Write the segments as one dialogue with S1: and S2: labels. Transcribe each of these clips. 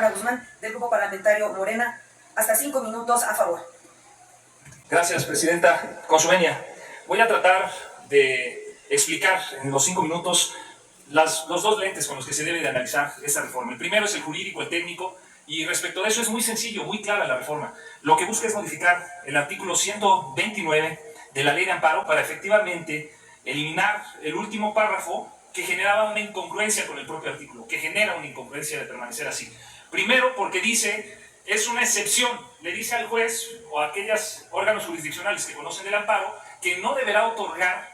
S1: Zamora Guzmán, del Grupo Parlamentario Morena. Hasta 5 minutos, a favor.
S2: Gracias, Presidenta. Con su venia, voy a tratar de explicar en los 5 minutos los dos lentes con los que se debe de analizar esta reforma. El primero es el jurídico, el técnico, y respecto de eso es muy sencillo, muy clara la reforma. Lo que busca es modificar el artículo 129 de la Ley de Amparo para efectivamente eliminar el último párrafo que generaba una incongruencia con el propio artículo, que genera una incongruencia de permanecer así. Primero, porque dice, es una excepción, le dice al juez o a aquellos órganos jurisdiccionales que conocen el amparo que no deberá otorgar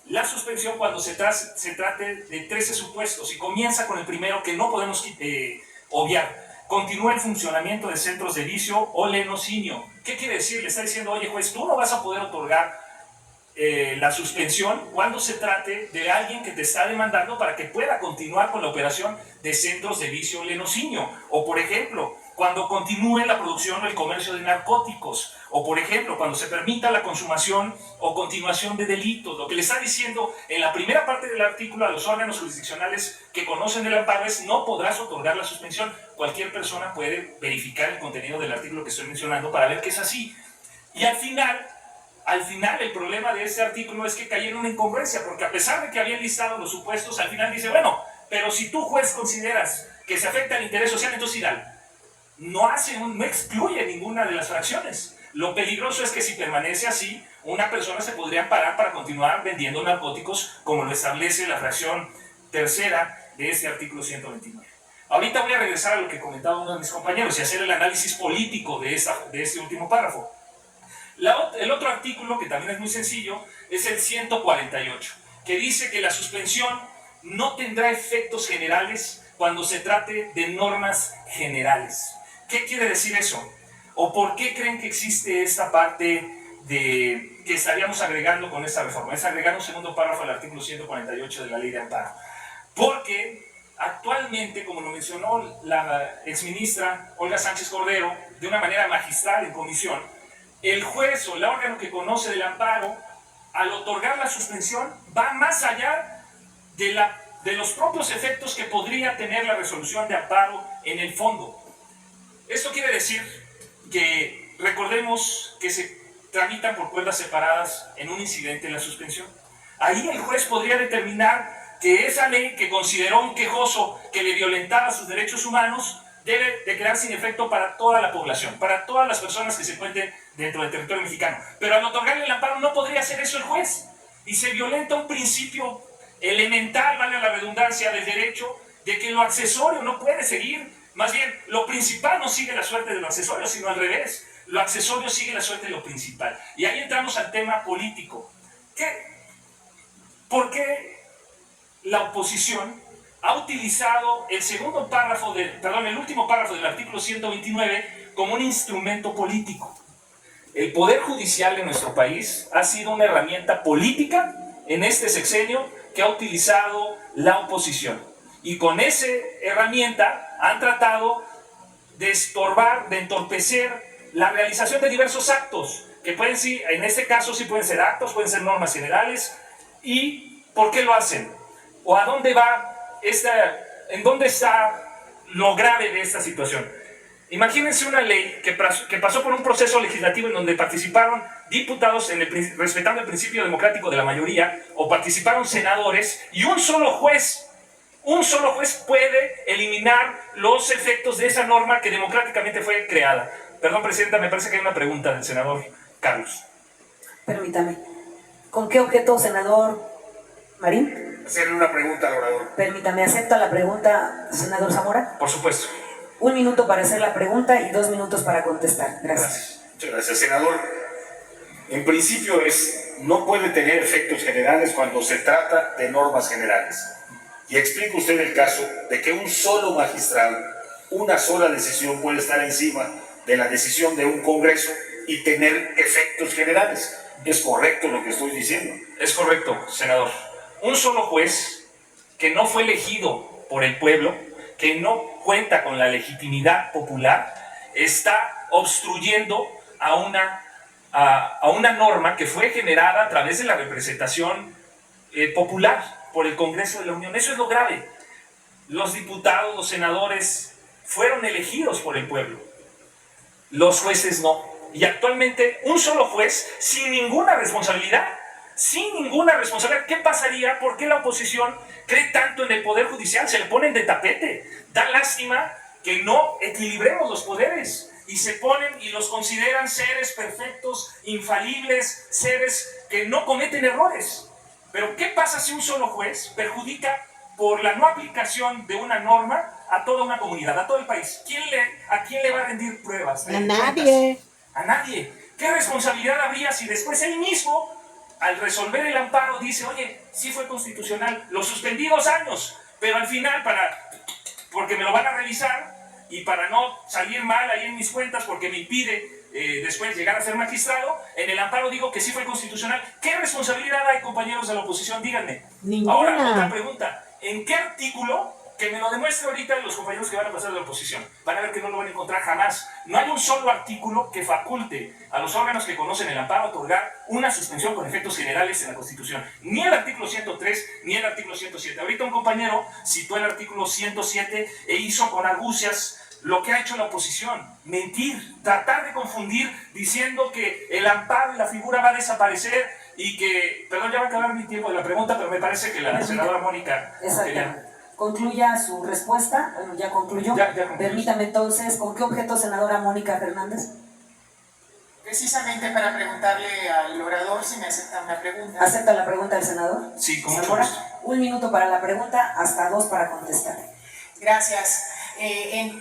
S2: la suspensión cuando se trate de 13 supuestos, y comienza con el primero que no podemos obviar. Continúa el funcionamiento de centros de vicio o lenocinio. ¿Qué quiere decir? Le está diciendo, oye juez, tú no vas a poder otorgar la suspensión cuando se trate de alguien que te está demandando para que pueda continuar con la operación de centros de vicio o lenocinio. O por ejemplo, cuando continúe la producción o el comercio de narcóticos. O por ejemplo, cuando se permita la consumación o continuación de delitos. Lo que le está diciendo en la primera parte del artículo a los órganos jurisdiccionales que conocen el amparo es: no podrás otorgar la suspensión. Cualquier persona puede verificar el contenido del artículo que estoy mencionando para ver que es así. Y al final el problema de este artículo es que cayó en una incongruencia, porque a pesar de que habían listado los supuestos, al final dice, bueno, pero si tú, juez, consideras que se afecta al interés social, entonces irá. No excluye ninguna de las fracciones. Lo peligroso es que si permanece así, una persona se podría amparar para continuar vendiendo narcóticos, como lo establece la fracción tercera de este artículo 129. Ahorita voy a regresar a lo que comentaba uno de mis compañeros y hacer el análisis político de este último párrafo. El otro artículo, que también es muy sencillo, es el 148, que dice que la suspensión no tendrá efectos generales cuando se trate de normas generales. ¿Qué quiere decir eso? ¿O por qué creen que existe esta parte que estaríamos agregando con esta reforma? Es agregar un segundo párrafo al artículo 148 de la Ley de Amparo. Porque actualmente, como lo mencionó la exministra Olga Sánchez Cordero, de una manera magistral en comisión, el juez o el órgano que conoce del amparo, al otorgar la suspensión, va más allá de los propios efectos que podría tener la resolución de amparo en el fondo. Esto quiere decir que recordemos que se tramitan por cuerdas separadas en un incidente en la suspensión. Ahí el juez podría determinar que esa ley que consideró un quejoso que le violentaba sus derechos humanos debe de quedar sin efecto para toda la población, para todas las personas que se encuentren dentro del territorio mexicano. Pero al otorgarle el amparo no podría hacer eso el juez. Y se violenta un principio elemental, vale la redundancia, del derecho, de que lo accesorio no puede seguir. Más bien, lo principal no sigue la suerte de lo accesorio, sino al revés. Lo accesorio sigue la suerte de lo principal. Y ahí entramos al tema político. ¿Por qué la oposición ha utilizado el último párrafo del artículo 129 como un instrumento político? El Poder Judicial de nuestro país ha sido una herramienta política en este sexenio que ha utilizado la oposición. Y con esa herramienta han tratado de estorbar, de entorpecer la realización de diversos actos, que pueden ser, en este caso sí pueden ser actos, pueden ser normas generales. ¿Y por qué lo hacen? ¿O a dónde va en dónde está lo grave de esta situación? Imagínense una ley que pasó por un proceso legislativo en donde participaron diputados respetando el principio democrático de la mayoría, o participaron senadores, y un solo juez puede eliminar los efectos de esa norma que democráticamente fue creada. Perdón, Presidenta, me parece que hay una pregunta del senador Carlos.
S1: Permítame. ¿Con qué objeto, senador Marín?
S3: Hacerle una pregunta al orador.
S1: Permítame, ¿acepta la pregunta, senador Zamora?
S2: Por supuesto.
S1: 1 minuto para hacer la pregunta y 2 minutos para contestar. Gracias.
S3: Muchas gracias, senador. En principio no puede tener efectos generales cuando se trata de normas generales. Y explica usted el caso de que un solo magistrado, una sola decisión puede estar encima de la decisión de un Congreso y tener efectos generales. ¿Es correcto lo que estoy diciendo?
S2: Es correcto, senador. Un solo juez que no fue elegido por el pueblo, que no cuenta con la legitimidad popular, está obstruyendo a una norma que fue generada a través de la representación popular por el Congreso de la Unión. Eso es lo grave. Los diputados, los senadores fueron elegidos por el pueblo. Los jueces no. Y actualmente un solo juez sin ninguna responsabilidad. Sin ninguna responsabilidad. ¿Qué pasaría? ¿Por qué la oposición cree tanto en el Poder Judicial? Se le ponen de tapete. Da lástima que no equilibremos los poderes y se ponen y los consideran seres perfectos, infalibles, seres que no cometen errores. Pero ¿qué pasa si un solo juez perjudica por la no aplicación de una norma a toda una comunidad, a todo el país? ¿A quién le va a rendir pruebas?
S4: A nadie.
S2: A nadie. ¿Qué responsabilidad habría si después él mismo, al resolver el amparo, dice, oye, sí fue constitucional, lo suspendí 2 años, pero al final, porque me lo van a revisar y para no salir mal ahí en mis cuentas, porque me impide después llegar a ser magistrado, en el amparo digo que sí fue constitucional? ¿Qué responsabilidad hay, compañeros de la oposición? Díganme.
S4: Ninguna.
S2: Ahora, otra pregunta. ¿En qué artículo? Que me lo demuestre ahorita los compañeros que van a pasar de la oposición. Van a ver que no lo van a encontrar jamás. No hay un solo artículo que faculte a los órganos que conocen el amparo a otorgar una suspensión con efectos generales en la Constitución. Ni el artículo 103, ni el artículo 107. Ahorita un compañero citó el artículo 107 e hizo con argucias lo que ha hecho la oposición: mentir, tratar de confundir, diciendo que el amparo y la figura va a desaparecer y que, perdón, ya va a acabar mi tiempo de la pregunta, pero me parece que la senadora Mónica quería...
S1: Concluya su respuesta. Bueno, ya concluyó.
S2: Ya concluyó.
S1: Permítame entonces, ¿con qué objeto, senadora Mónica Fernández?
S5: Precisamente para preguntarle al orador si me acepta una pregunta.
S1: ¿Acepta la pregunta del senador?
S2: Sí, con mucho
S1: Senadora,
S2: gusto.
S1: 1 minuto para la pregunta, hasta 2 para contestar.
S5: Gracias.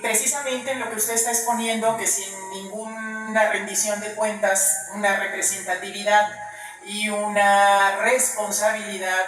S5: Precisamente en lo que usted está exponiendo, que sin ninguna rendición de cuentas, una representatividad y una responsabilidad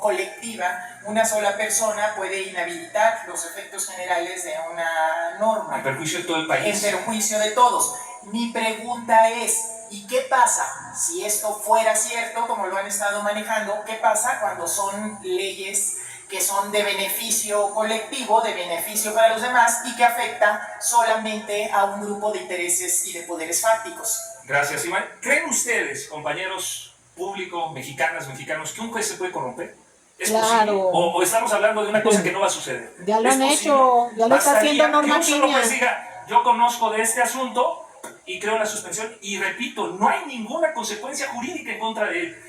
S5: colectiva, una sola persona puede inhabilitar los efectos generales de una norma.
S2: En perjuicio de todo el país.
S5: En perjuicio de todos. Mi pregunta es, ¿y qué pasa si esto fuera cierto, como lo han estado manejando? ¿Qué pasa cuando son leyes que son de beneficio colectivo, de beneficio para los demás y que afecta solamente a un grupo de intereses y de poderes fácticos?
S2: Gracias, Iván. ¿Creen ustedes, compañeros público, mexicanos, que un juez se puede corromper? ¿Es
S4: Claro.
S2: posible? ¿O estamos hablando de una cosa que no va a suceder?
S4: Ya lo
S2: ¿Es
S4: han
S2: posible?
S4: hecho, ya lo está haciendo Norma
S2: que un solo
S4: Piña.
S2: juez diga, yo conozco de este asunto y creo la suspensión, y repito, no hay ninguna consecuencia jurídica en contra de él.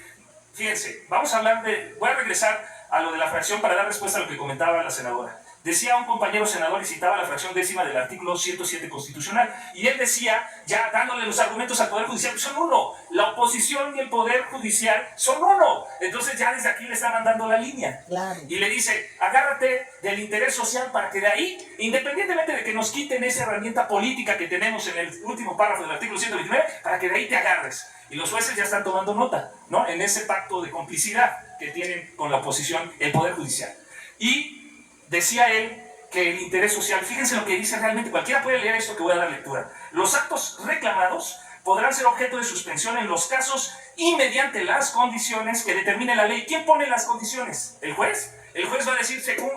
S2: Fíjense, voy a regresar a lo de la fracción para dar respuesta a lo que comentaba la senadora. Decía un compañero senador y citaba la fracción 10ª del artículo 107 constitucional, y él decía, ya dándole los argumentos al Poder Judicial, son uno, la oposición y el Poder Judicial son uno. Entonces ya desde aquí le está mandando la línea.
S4: Claro.
S2: Y le dice, agárrate del interés social para que de ahí, independientemente de que nos quiten esa herramienta política que tenemos en el último párrafo del artículo 129, para que de ahí te agarres. Y los jueces ya están tomando nota, ¿no?, en ese pacto de complicidad que tienen con la oposición, el Poder Judicial. Y decía él que el interés social, fíjense lo que dice realmente, cualquiera puede leer esto que voy a dar lectura. Los actos reclamados podrán ser objeto de suspensión en los casos y mediante las condiciones que determine la ley. ¿Quién pone las condiciones? ¿El juez? ¿El juez va a decir, según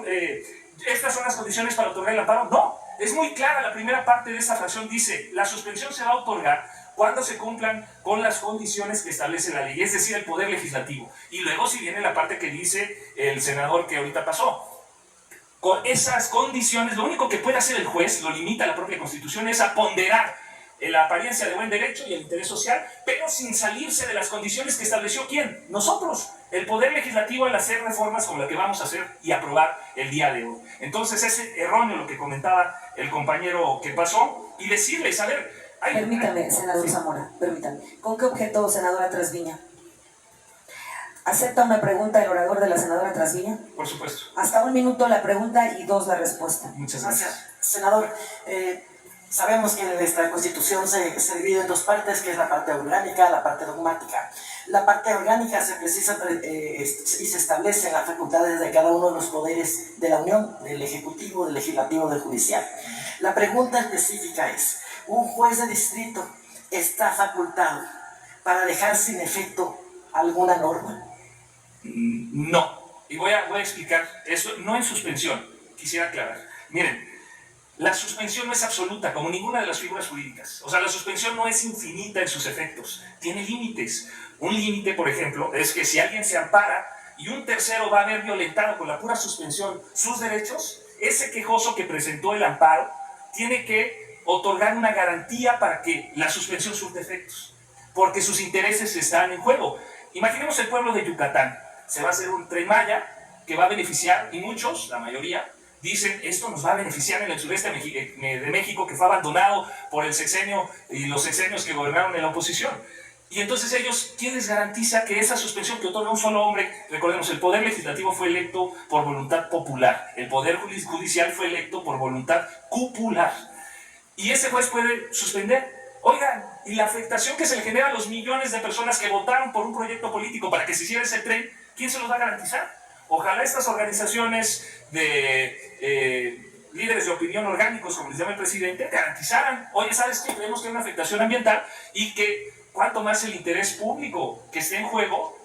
S2: estas son las condiciones para otorgar el amparo? No, es muy clara la primera parte de esta fracción, dice, la suspensión se va a otorgar cuando se cumplan con las condiciones que establece la ley, es decir, el Poder Legislativo. Y luego si viene la parte que dice el senador que ahorita pasó. Con esas condiciones, lo único que puede hacer el juez, lo limita la propia Constitución, es a ponderar la apariencia de buen derecho y el interés social, pero sin salirse de las condiciones que estableció ¿quién? Nosotros, el Poder Legislativo, al hacer reformas como la que vamos a hacer y aprobar el día de hoy. Entonces es erróneo lo que comentaba el compañero que pasó, y decirles, a ver...
S1: Permítame, senador Zamora, permítame. ¿Con qué objeto, senadora Trasviña? ¿Acepta una pregunta el orador de la senadora Trasviña?
S2: Por supuesto.
S1: Hasta 1 minuto la pregunta y 2 la respuesta.
S2: Muchas gracias.
S6: Senador, sabemos que nuestra Constitución se divide en 2 partes, que es la parte orgánica y la parte dogmática. La parte orgánica se precisa y se establece en las facultades de cada uno de los poderes de la Unión, del Ejecutivo, del Legislativo, del Judicial. La pregunta específica es, ¿un juez de distrito está facultado para dejar sin efecto alguna norma?
S2: No, y voy a explicar eso, no en suspensión, quisiera aclarar. Miren, la suspensión no es absoluta, como ninguna de las figuras jurídicas. O sea, la suspensión no es infinita en sus efectos, tiene límites. Un límite, por ejemplo, es que si alguien se ampara y un tercero va a haber violentado con la pura suspensión sus derechos, ese quejoso que presentó el amparo tiene que otorgar una garantía para que la suspensión surte efectos, porque sus intereses están en juego. Imaginemos el pueblo de Yucatán. Se va a hacer un Tren Maya que va a beneficiar, y muchos, la mayoría, dicen esto nos va a beneficiar en el sureste de México, que fue abandonado por el sexenio y los sexenios que gobernaron en la oposición. Y entonces ellos, ¿quién les garantiza que esa suspensión que otorga un solo hombre? Recordemos, el Poder Legislativo fue electo por voluntad popular, el Poder Judicial fue electo por voluntad cupular. Y ese juez puede suspender. Oigan, y la afectación que se le genera a los millones de personas que votaron por un proyecto político para que se hiciera ese tren, ¿quién se los va a garantizar? Ojalá estas organizaciones de líderes de opinión orgánicos, como les llama el presidente, garantizaran, oye, ¿sabes qué? Creemos que hay una afectación ambiental y que cuanto más el interés público que esté en juego,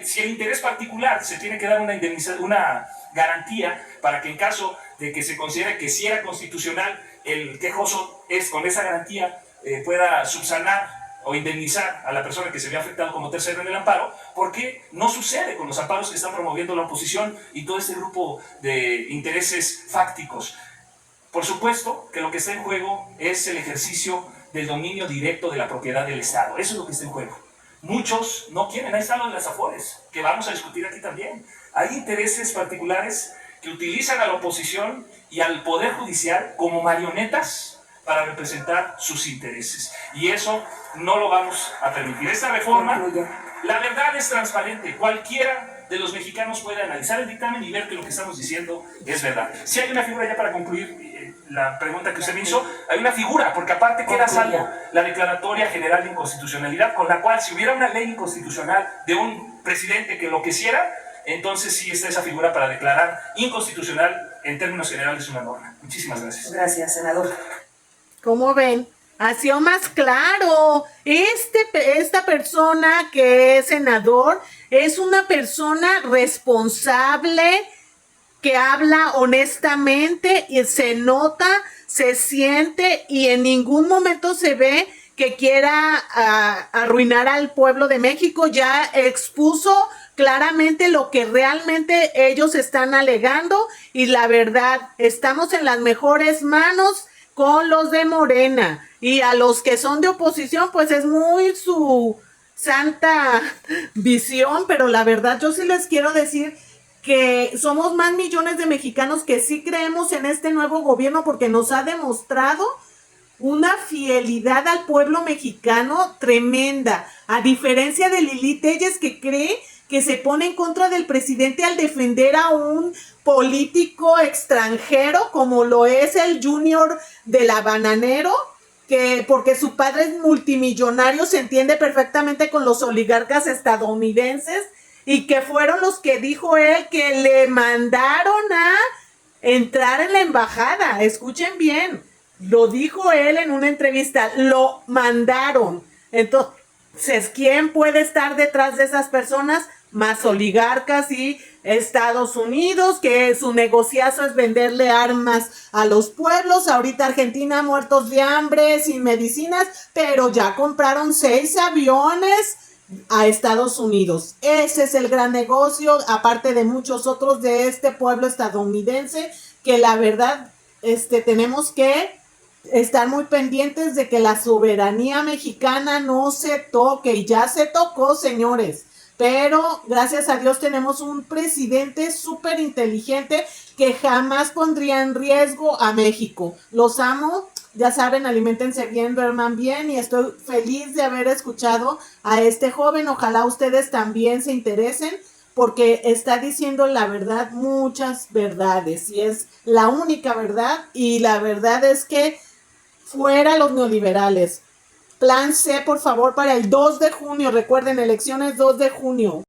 S2: si el interés particular se tiene que dar una garantía para que en caso de que se considere que sí era constitucional, el quejoso con esa garantía pueda subsanar o indemnizar a la persona que se vio afectado como tercero en el amparo, porque no sucede con los amparos que están promoviendo la oposición y todo este grupo de intereses fácticos. Por supuesto que lo que está en juego es el ejercicio del dominio directo de la propiedad del Estado. Eso es lo que está en juego. Muchos no quieren, ahí están los de las Afores, que vamos a discutir aquí también. Hay intereses particulares que utilizan a la oposición y al Poder Judicial como marionetas para representar sus intereses. Y eso no lo vamos a permitir. Esta reforma, la verdad es transparente. Cualquiera de los mexicanos puede analizar el dictamen y ver que lo que estamos diciendo es verdad. Si hay una figura, ya para concluir la pregunta que usted me hizo, hay una figura, porque aparte queda salvo la Declaratoria General de Inconstitucionalidad, con la cual si hubiera una ley inconstitucional de un presidente que lo quisiera, entonces sí está esa figura para declarar inconstitucional en términos generales una norma. Muchísimas gracias.
S1: Gracias, senador.
S4: ¿Cómo ven? Ha sido más claro. Esta persona que es senador es una persona responsable, que habla honestamente y se nota, se siente y en ningún momento se ve que quiera arruinar al pueblo de México. Ya expuso claramente lo que realmente ellos están alegando y la verdad, estamos en las mejores manos con los de Morena, y a los que son de oposición pues es muy su santa visión, pero la verdad yo sí les quiero decir que somos más millones de mexicanos que sí creemos en este nuevo gobierno, porque nos ha demostrado una fidelidad al pueblo mexicano tremenda, a diferencia de Lili Telles, que cree que se pone en contra del presidente al defender a un político extranjero como lo es el Junior de la Bananero, que porque su padre es multimillonario, se entiende perfectamente con los oligarcas estadounidenses, y que fueron los que dijo él que le mandaron a entrar en la embajada. Escuchen bien, lo dijo él en una entrevista, lo mandaron. Entonces, ¿quién puede estar detrás de esas personas? Más oligarcas y Estados Unidos, que su negociazo es venderle armas a los pueblos. Ahorita Argentina muertos de hambre, sin medicinas, pero ya compraron 6 aviones a Estados Unidos. Ese es el gran negocio, aparte de muchos otros de este pueblo estadounidense, que la verdad tenemos que estar muy pendientes de que la soberanía mexicana no se toque, y ya se tocó, señores. Pero gracias a Dios tenemos un presidente súper inteligente que jamás pondría en riesgo a México. Los amo, ya saben, aliméntense bien, duerman bien, y estoy feliz de haber escuchado a este joven. Ojalá ustedes también se interesen, porque está diciendo la verdad, muchas verdades, y es la única verdad, y la verdad es que fuera los neoliberales. Plan C, por favor, para el 2 de junio. Recuerden, elecciones 2 de junio.